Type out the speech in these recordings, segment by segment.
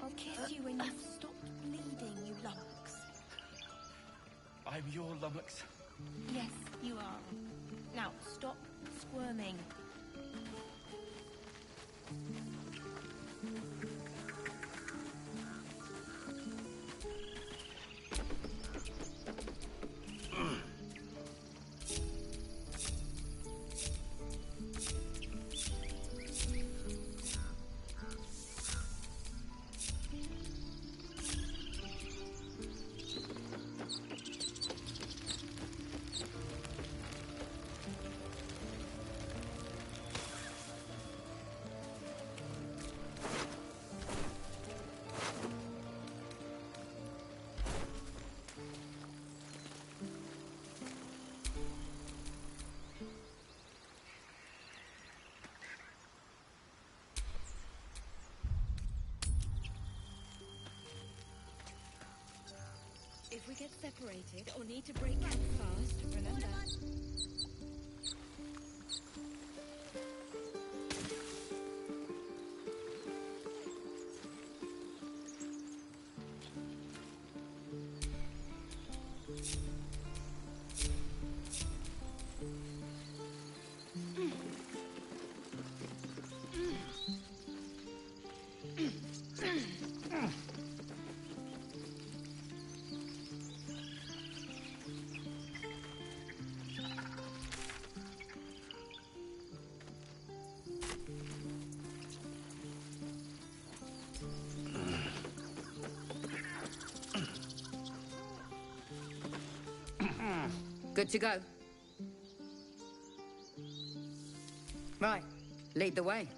I'll kiss you when you've stopped bleeding, you lummox. I'm your lummox. Yes, you are. Now, stop squirming. If we get separated or need to break camp fast, remember. Good to go. Right, lead the way.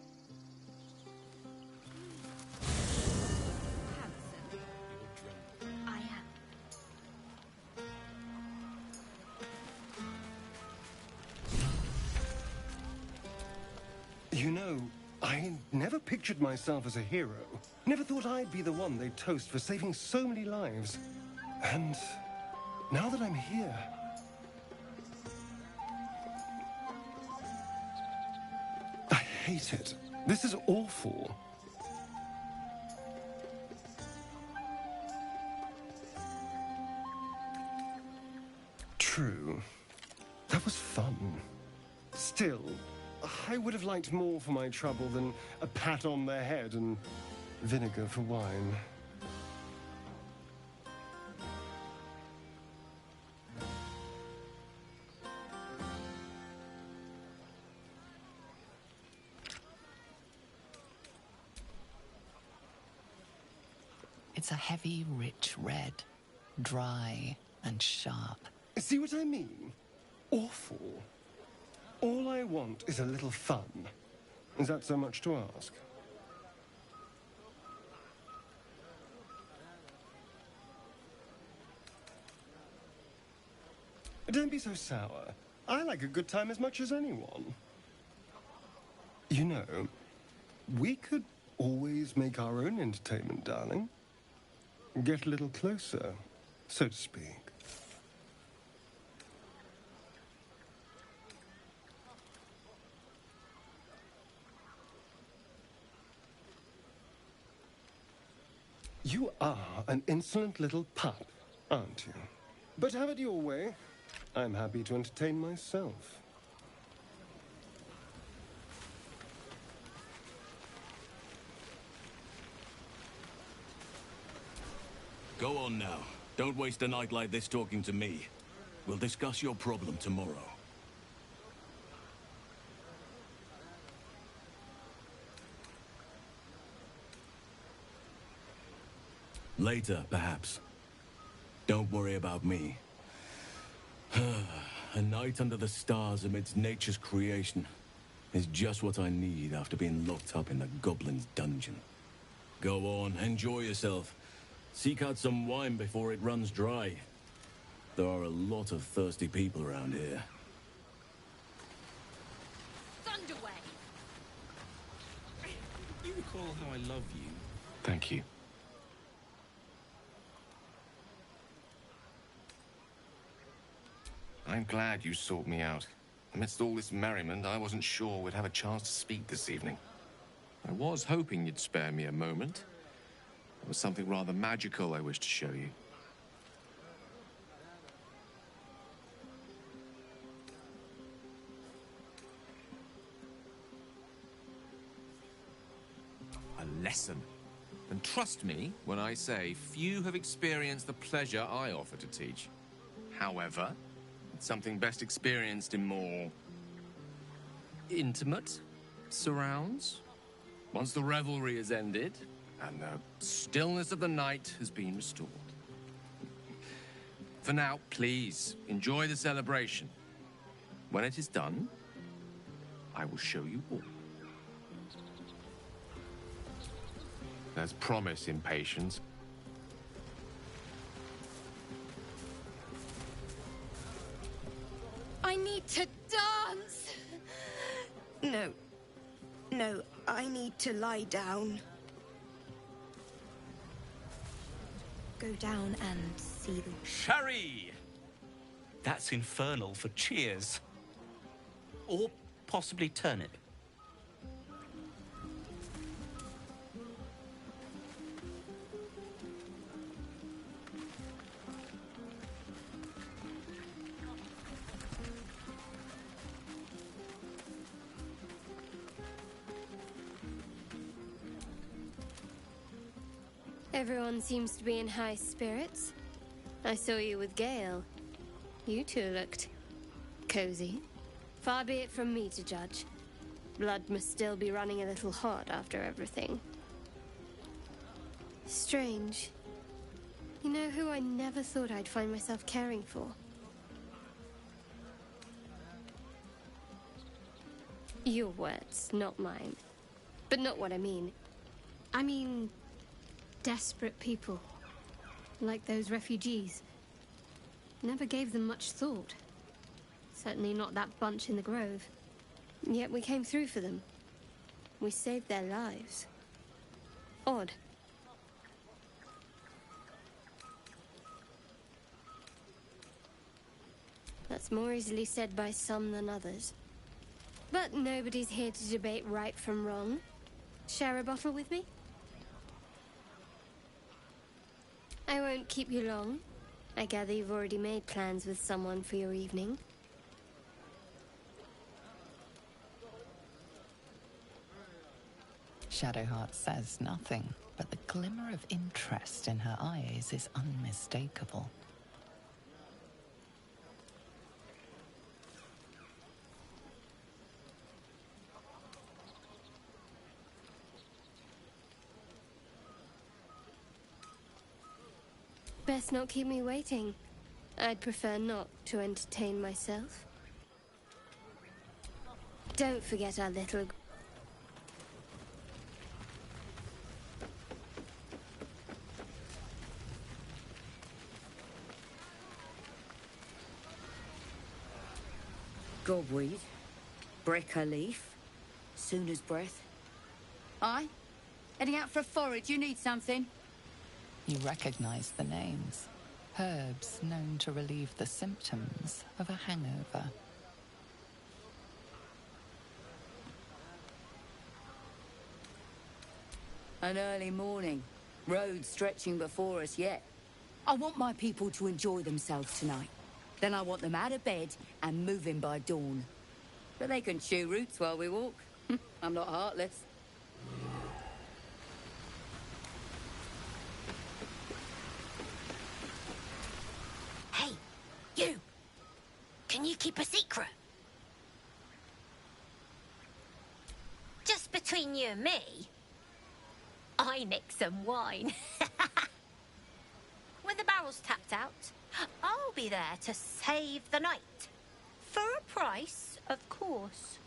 I am. You know, I never pictured myself as a hero. Never thought I'd be the one they'd toast for saving so many lives. And now that I'm here... I hate it. This is awful. True. That was fun. Still, I would have liked more for my trouble than a pat on the head and vinegar for wine. It's a heavy, rich red, dry and sharp. See what I mean? Awful. All I want is a little fun. Is that so much to ask? Don't be so sour. I like a good time as much as anyone. You know, we could always make our own entertainment, darling. Get a little closer, so to speak. You are an insolent little pup, aren't you? But have it your way. I'm happy to entertain myself. Go on now. Don't waste a night like this talking to me. We'll discuss your problem tomorrow. Later, perhaps. Don't worry about me. A night under the stars amidst nature's creation is just what I need after being locked up in the goblin's dungeon. Go on, enjoy yourself. Seek out some wine before it runs dry. There are a lot of thirsty people around here. Thunderway! You recall how I love you? Thank you. I'm glad you sought me out. Amidst all this merriment, I wasn't sure we'd have a chance to speak this evening. I was hoping you'd spare me a moment. There was something rather magical I wish to show you. A lesson. And trust me when I say few have experienced the pleasure I offer to teach. However, it's something best experienced in more intimate surrounds. Once the revelry is ended and the stillness of the night has been restored. For now, please enjoy the celebration. When it is done, I will show you all. There's promise in patience. I need to dance! No. No, I need to lie down. Go down and see the... Sherry! That's infernal for cheers. Or possibly turnip. Everyone seems to be in high spirits. I saw you with Gale. You two looked cozy. Far be it from me to judge. Blood must still be running a little hot after everything. Strange. You know who I never thought I'd find myself caring for? Your words, not mine. But not what I mean. I mean... desperate people. Like those refugees. Never gave them much thought. Certainly not that bunch in the grove. Yet we came through for them. We saved their lives. Odd. That's more easily said by some than others. But nobody's here to debate right from wrong. Share a bottle with me? I won't keep you long. I gather you've already made plans with someone for your evening. Shadowheart says nothing, but the glimmer of interest in her eyes is unmistakable. Best not keep me waiting. I'd prefer not to entertain myself. Don't forget our little... Gobweed, brecker leaf, Sooner's breath. Aye? Heading out for a forage, you need something? You recognize the names. Herbs known to relieve the symptoms of a hangover. An early morning. Road stretching before us yet. I want my people to enjoy themselves tonight. Then I want them out of bed and moving by dawn. But they can chew roots while we walk. I'm not heartless. Hey, you! Can you keep a secret? Just between you and me, I nicked some wine. When the barrel's tapped out, I'll be there to save the night. For a price, of course.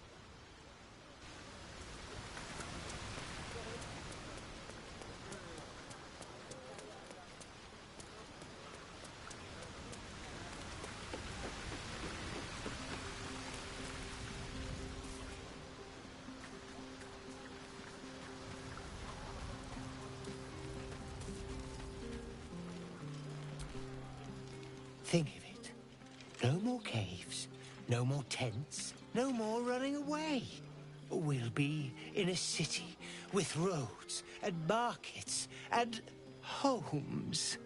Think of it. No more caves, no more tents, no more running away. We'll be in a city with roads and markets and... homes.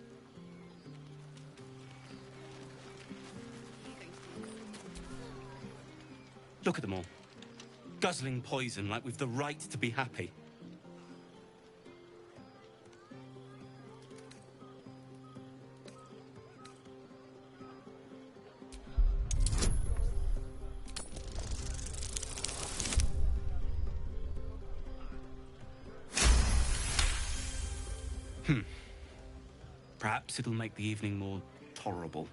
Look at them all. Guzzling poison like we've the right to be happy. Perhaps it'll make the evening more tolerable.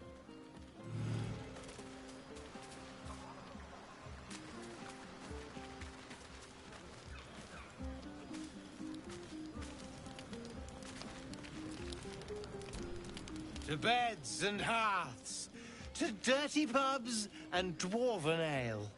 To beds and hearths, to dirty pubs and dwarven ale.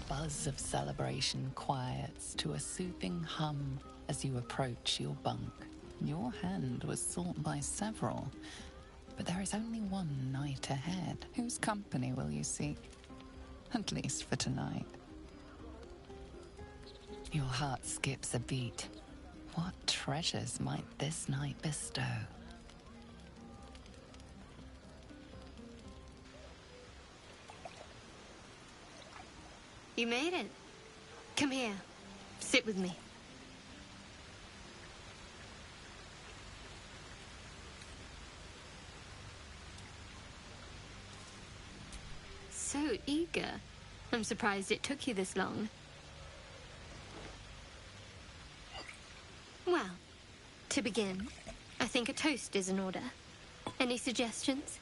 Buzz of celebration quiets to a soothing hum as you approach your bunk. Your hand was sought by several, but there is only one night ahead. Whose company will you seek? At least for tonight. Your heart skips a beat. What treasures might this night bestow? You made it. Come here. Sit with me. So eager. I'm surprised it took you this long. Well, to begin, I think a toast is in order. Any suggestions?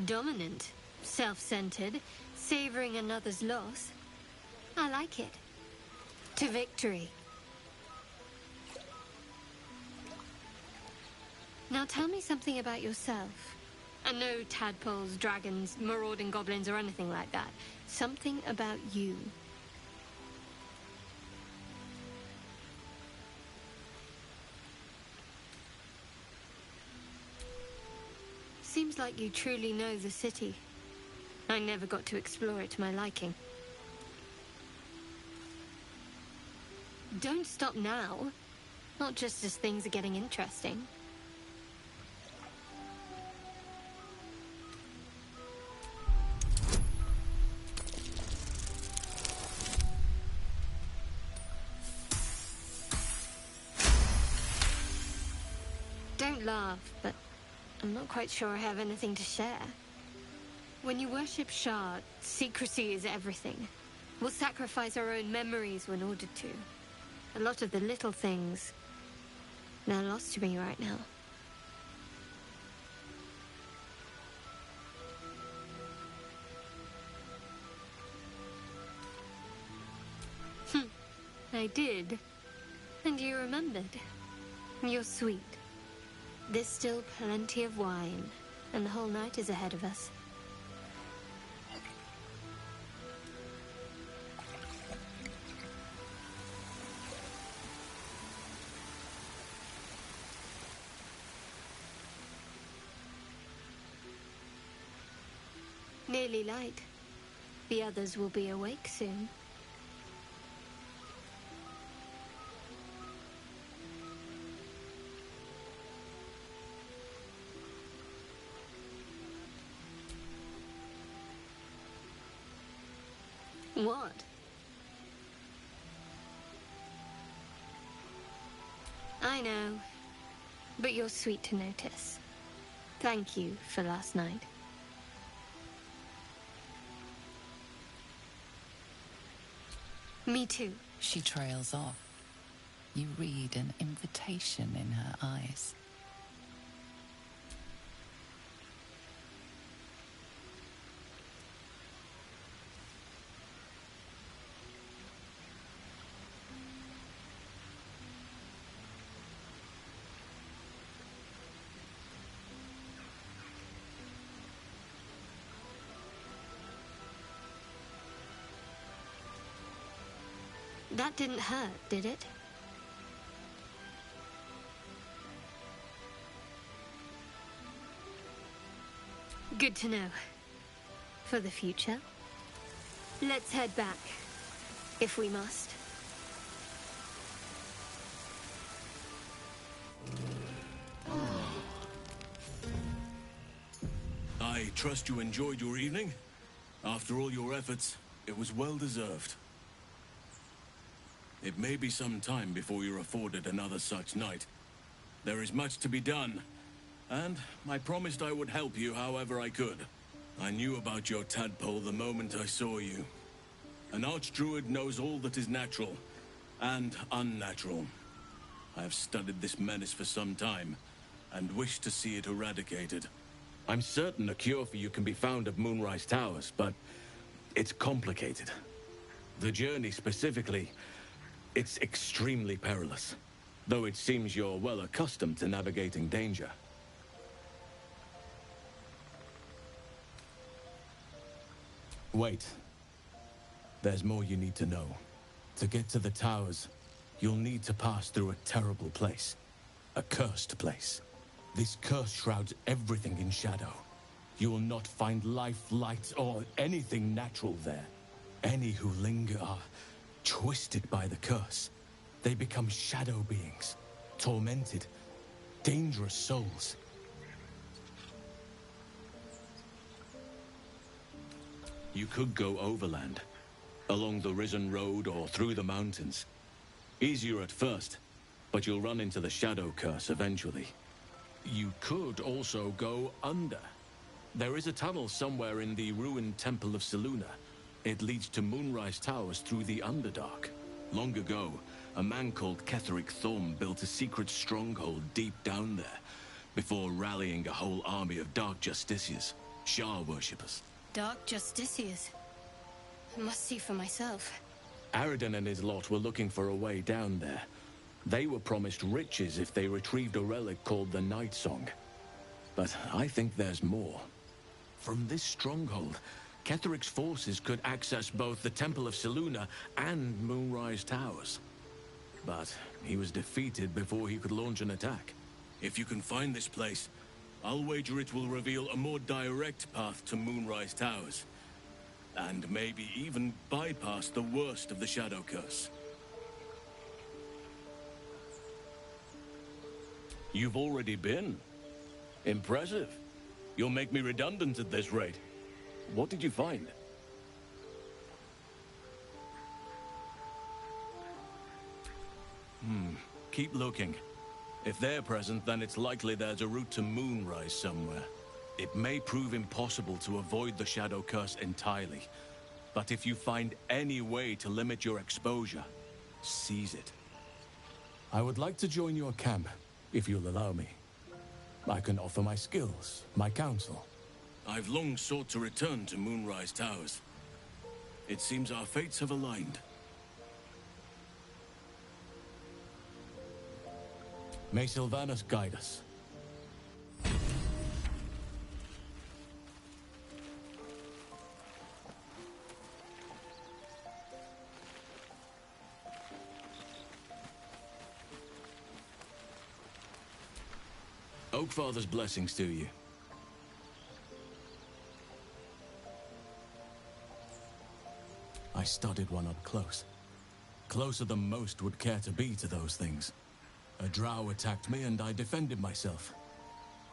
Dominant, self-centered, savoring another's loss. I like it. To victory. Now tell me something about yourself. And no tadpoles, dragons, marauding goblins, or anything like that. Something about you. Seems like you truly know the city. I never got to explore it to my liking. Don't stop now. Not just as things are getting interesting. Don't laugh, but I'm not quite sure I have anything to share. When you worship Shard, secrecy is everything. We'll sacrifice our own memories when ordered to. A lot of the little things, they're lost to me right now. I did. And you remembered. You're sweet. There's still plenty of wine, and the whole night is ahead of us. Nearly light. The others will be awake soon. What? I know, but you're sweet to notice. Thank you for last night. Me too. She trails off. You read an invitation in her eyes. That didn't hurt, did it? Good to know. For the future. Let's head back, if we must. I trust you enjoyed your evening. After all your efforts, it was well deserved. It may be some time before you're afforded another such night. There is much to be done, and I promised I would help you however I could. I knew about your tadpole the moment I saw you. An archdruid knows all that is natural and unnatural. I have studied this menace for some time, and wish to see it eradicated. I'm certain a cure for you can be found at Moonrise Towers, but it's complicated. The journey specifically, it's extremely perilous, though it seems you're well accustomed to navigating danger. Wait. There's more you need to know. To get to the towers, you'll need to pass through a terrible place. A cursed place. This curse shrouds everything in shadow. You will not find life, light, or anything natural there. Any who linger are twisted by the curse. They become shadow beings, tormented, dangerous souls. You could go overland, along the Risen Road or through the mountains. Easier at first, but you'll run into the shadow curse eventually. You could also go under. There is a tunnel somewhere in the ruined Temple of Selûne. It leads to Moonrise Towers through the Underdark. Long ago, a man called Ketheric Thorm built a secret stronghold deep down there, before rallying a whole army of Dark Justiciars, Shah worshippers. Dark Justiciars. I must see for myself. Aridin and his lot were looking for a way down there. They were promised riches if they retrieved a relic called the Night Song. But I think there's more. From this stronghold, Ketheric's forces could access both the Temple of Selûne and Moonrise Towers. But he was defeated before he could launch an attack. If you can find this place, I'll wager it will reveal a more direct path to Moonrise Towers. And maybe even bypass the worst of the Shadow Curse. You've already been. Impressive. You'll make me redundant at this rate. What did you find? Keep looking. If they're present, then it's likely there's a route to Moonrise somewhere. It may prove impossible to avoid the Shadow Curse entirely. But if you find any way to limit your exposure, seize it. I would like to join your camp, if you'll allow me. I can offer my skills, my counsel. I've long sought to return to Moonrise Towers. It seems our fates have aligned. May Sylvanas guide us. Oakfather's blessings to you. I studied one up close. Closer than most would care to be to those things. A drow attacked me and I defended myself.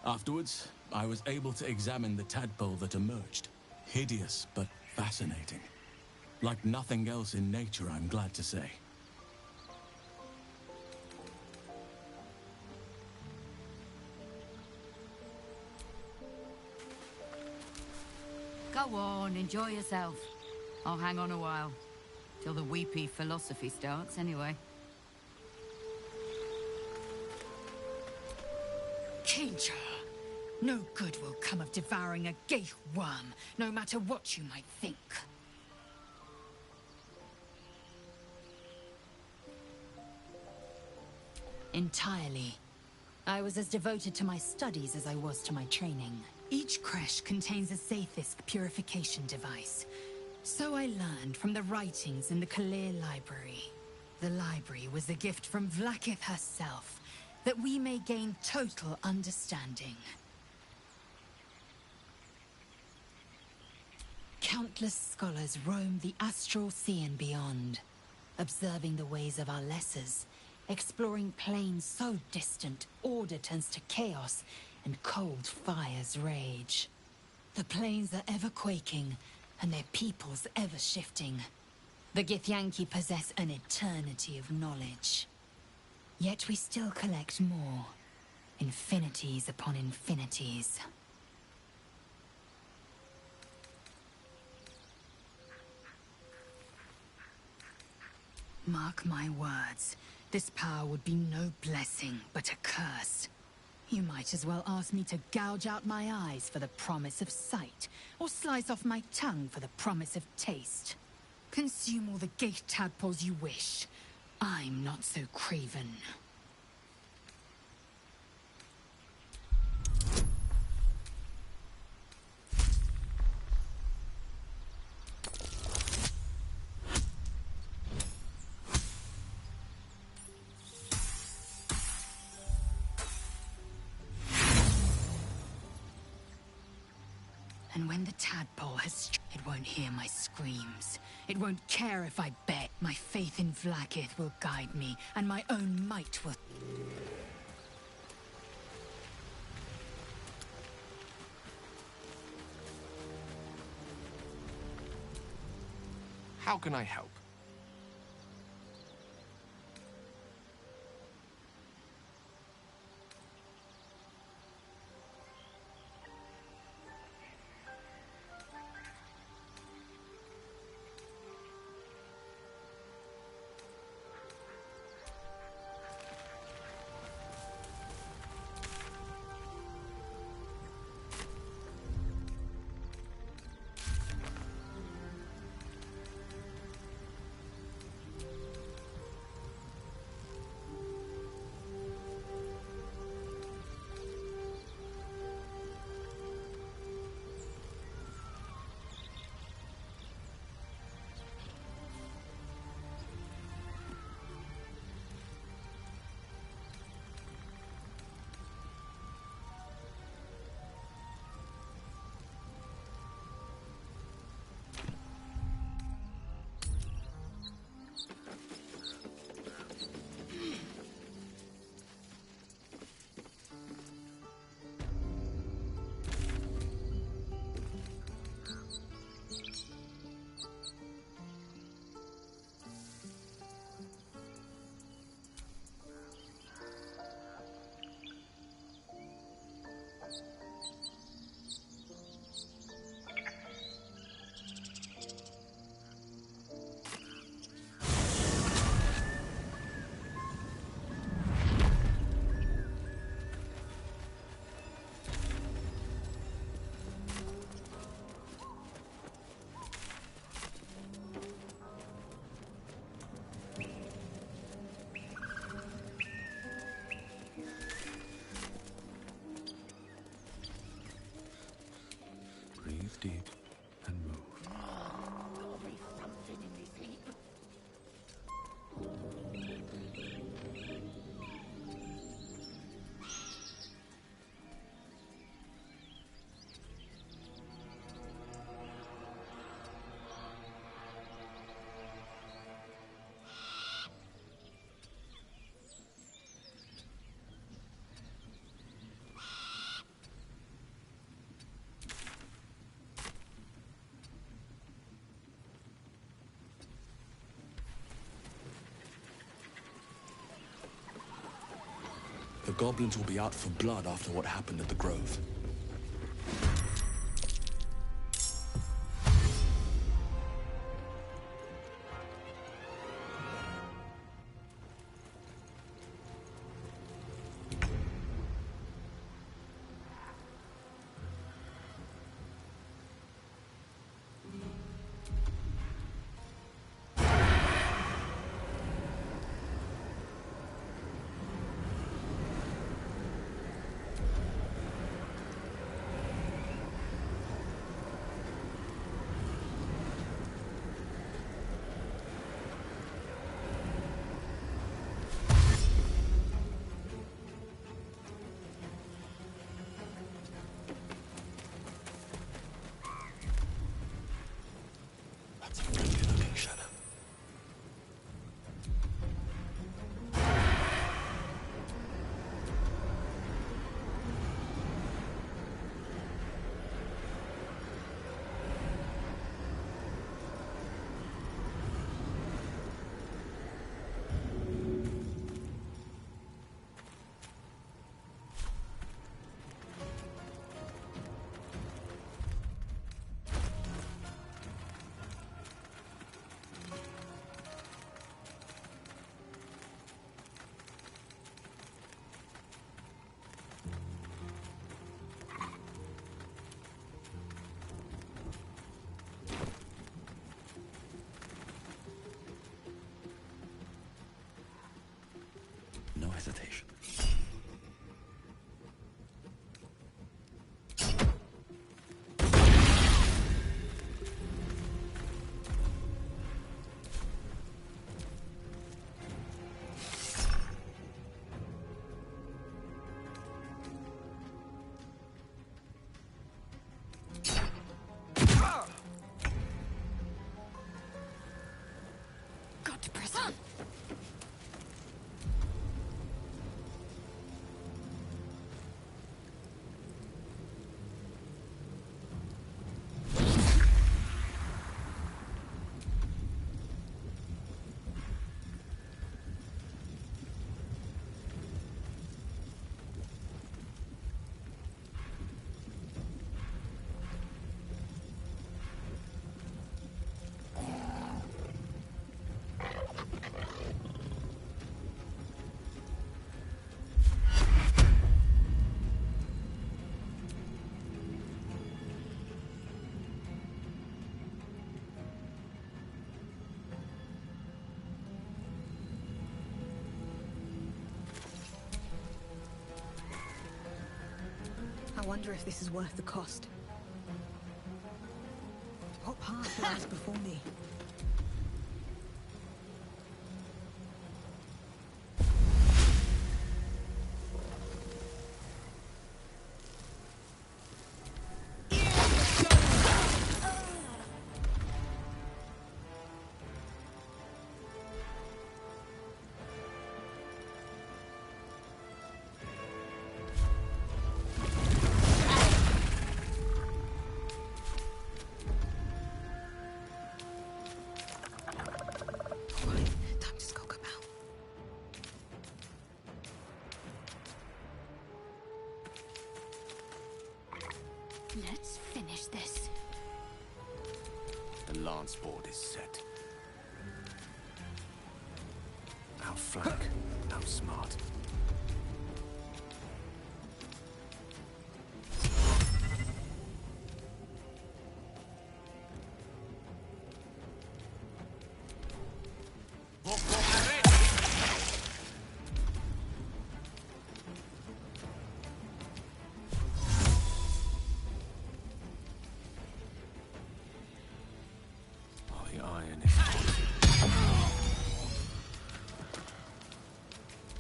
Afterwards, I was able to examine the tadpole that emerged. Hideous, but fascinating. Like nothing else in nature, I'm glad to say. Go on, enjoy yourself. I'll hang on a while. Till the weepy philosophy starts, anyway. Keeper, no good will come of devouring a gay worm, no matter what you might think. Entirely. I was as devoted to my studies as I was to my training. Each creche contains a Zaith'isk purification device. So I learned from the writings in the Kalir Library. The library was a gift from Vlaakith herself, that we may gain total understanding. Countless scholars roam the astral sea and beyond, observing the ways of our lessers, exploring planes so distant, order turns to chaos, and cold fires rage. The planes are ever quaking, and their peoples ever shifting. The Githyanki possess an eternity of knowledge. Yet we still collect more. Infinities upon infinities. Mark my words, this power would be no blessing, but a curse. You might as well ask me to gouge out my eyes for the promise of sight, or slice off my tongue for the promise of taste. Consume all the gate tadpoles you wish. I'm not so craven. And when the tadpole has it won't hear my screams. It won't care if I beg. My faith in Vlaakith will guide me, and my own might will... How can I help? Deep and move. The goblins will be out for blood after what happened at the Grove. I wonder if this is worth the cost. What path lies before me? Let's finish this. The lance board is set. Outflank, outsmart.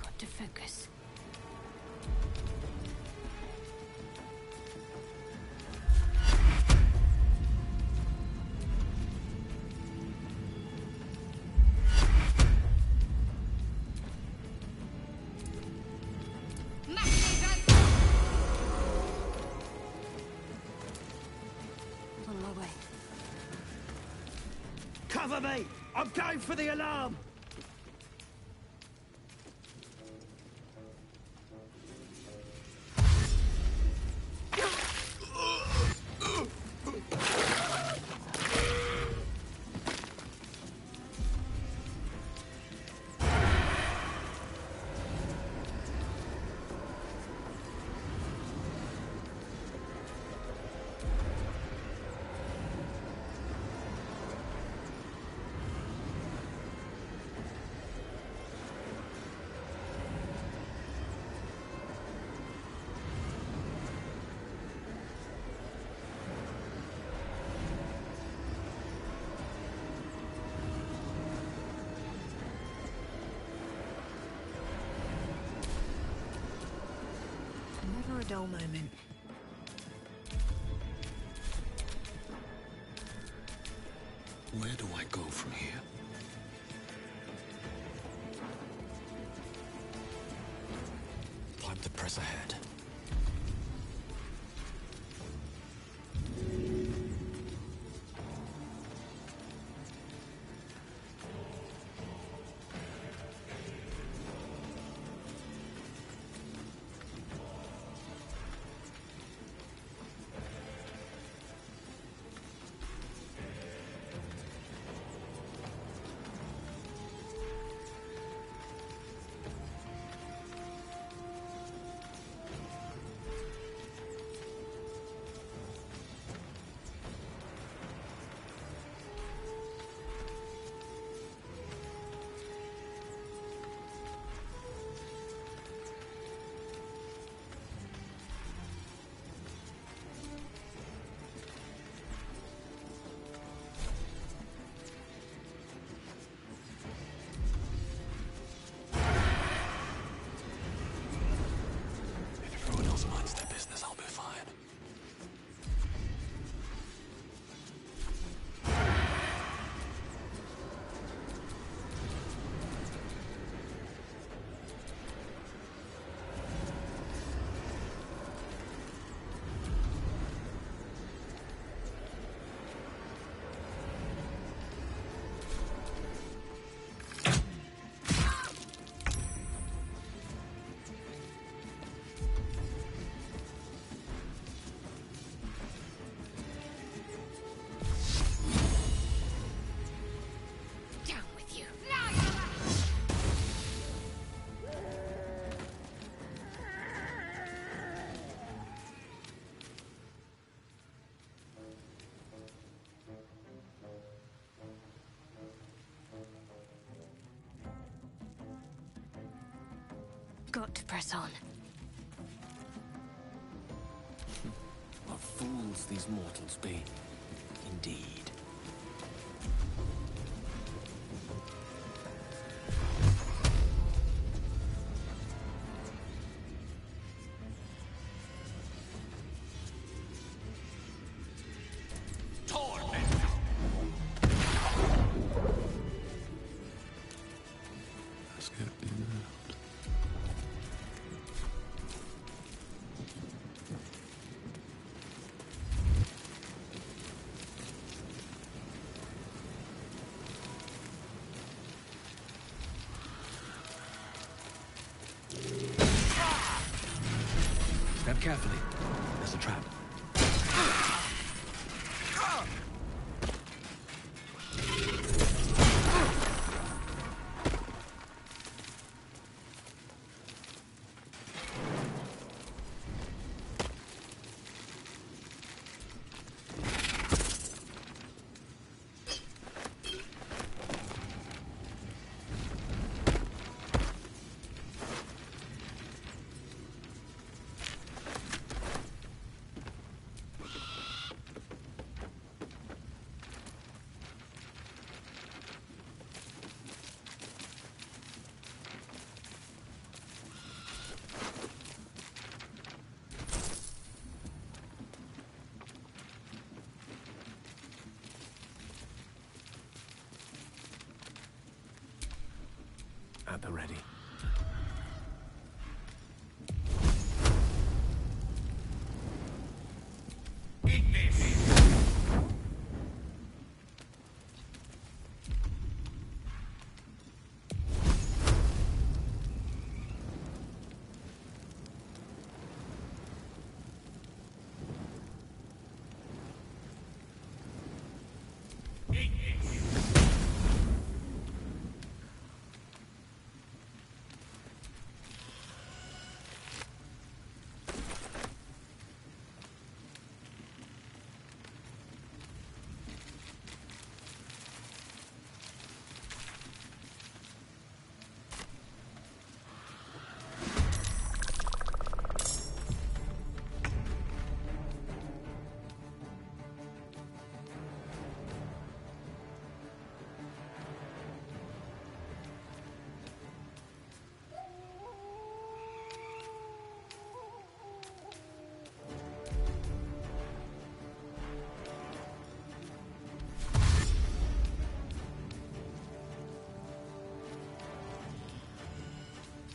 Got to focus. On my way. Cover me! I'm going for the alarm! Never a dull moment. Where do I go from here? Time to press ahead. Minds their business, I'll be fine. Got to press on. fools these mortals be. Indeed. Step carefully. There's a trap. At the ready.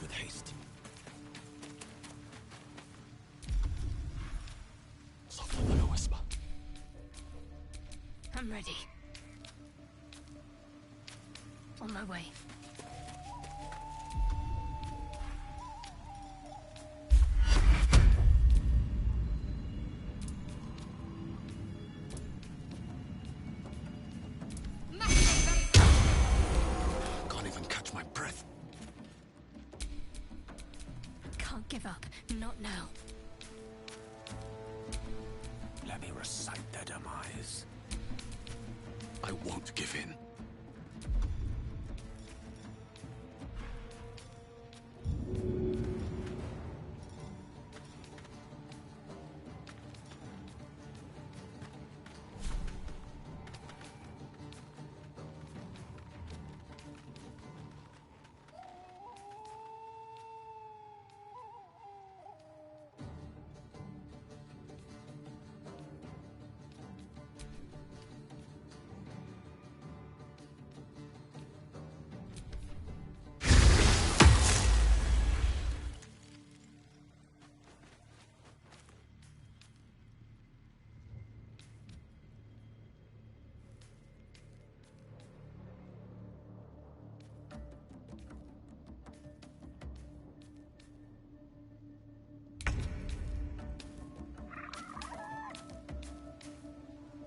With haste. Softer than a whisper. I'm ready. On my way. Can't even catch my breath. Can't give up. Not now. Let me recite their demise. I won't give in.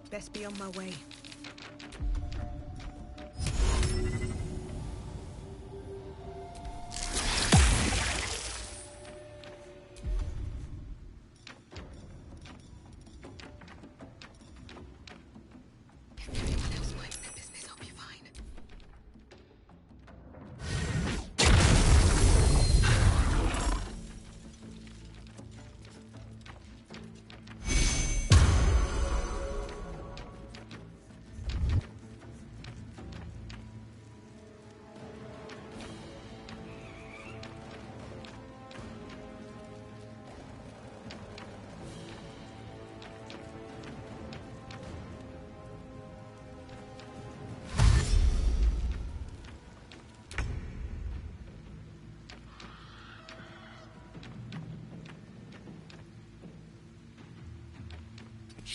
Best be on my way.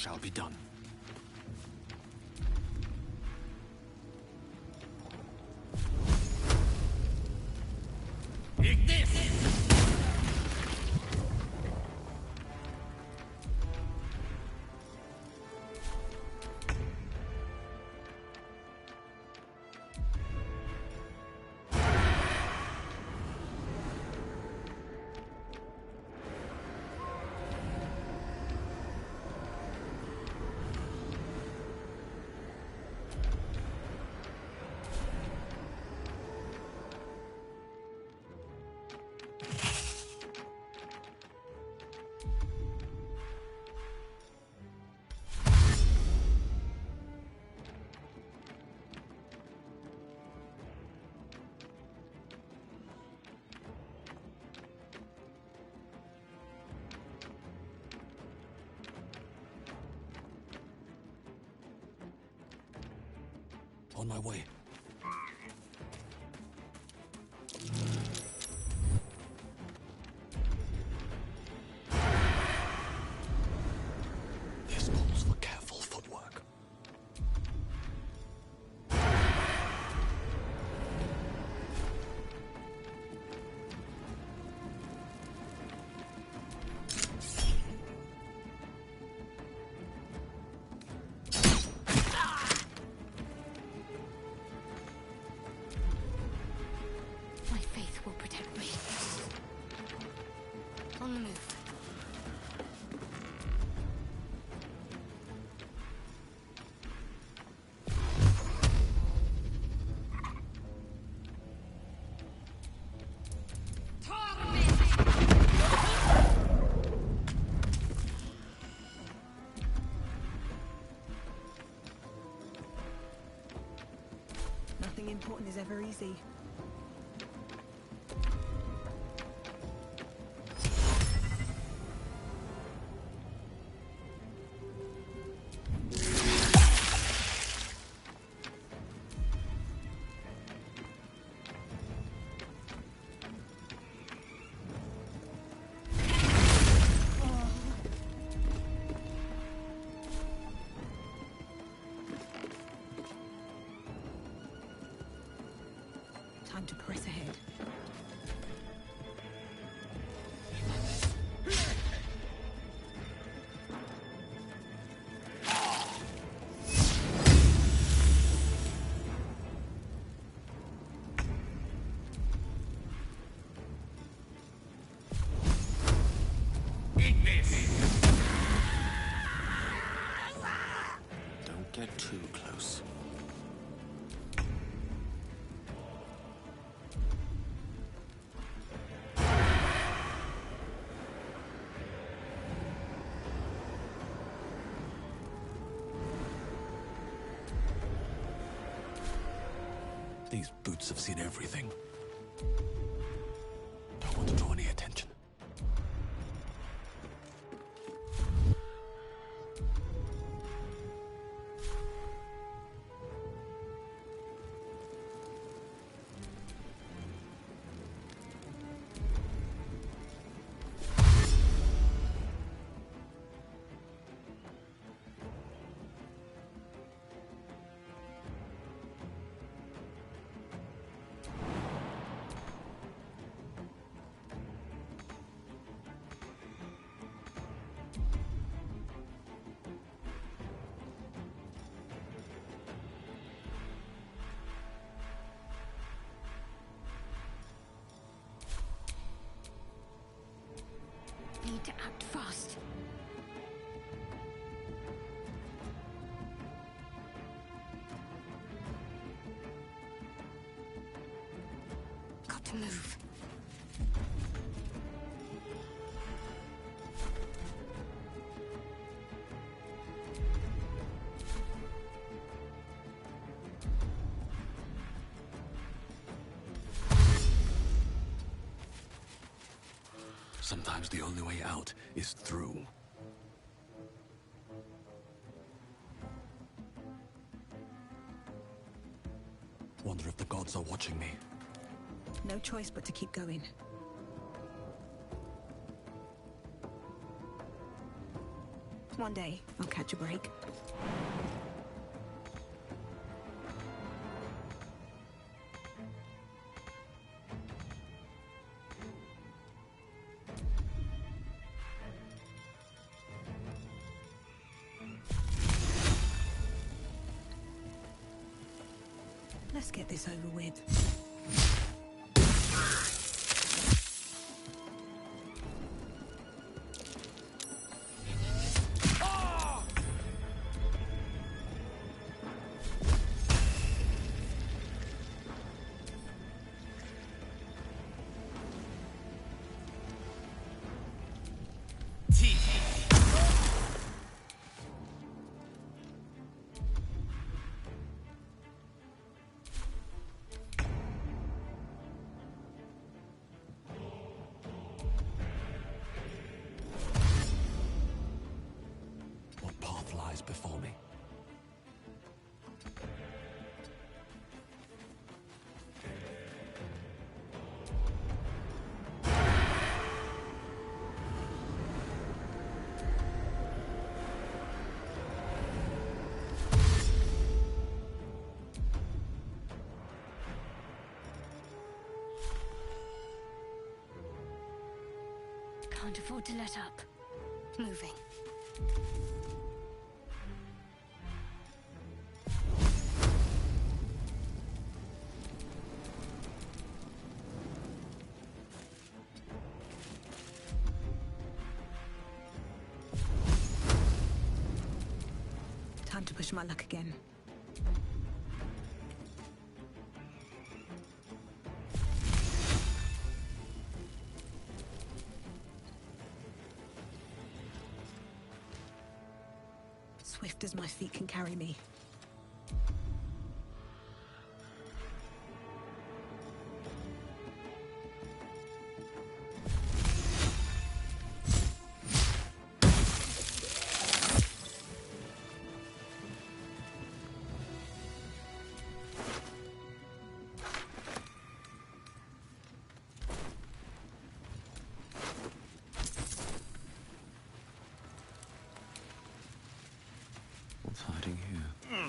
shall be done. On my way. This calls for careful footwork. My faith will protect me. On the move. Nothing important is ever easy. Time to press ahead. Don't get too close. These boots have seen everything. Don't want to draw any attention. Need to act fast. Got to move. Sometimes the only way out is through. Wonder if the gods are watching me. No choice but to keep going. One day, I'll catch a break. Let's get this over with. What path lies before me? Can't afford to let up. Moving. Time to push my luck again. Swift as my feet can carry me. What's hiding here?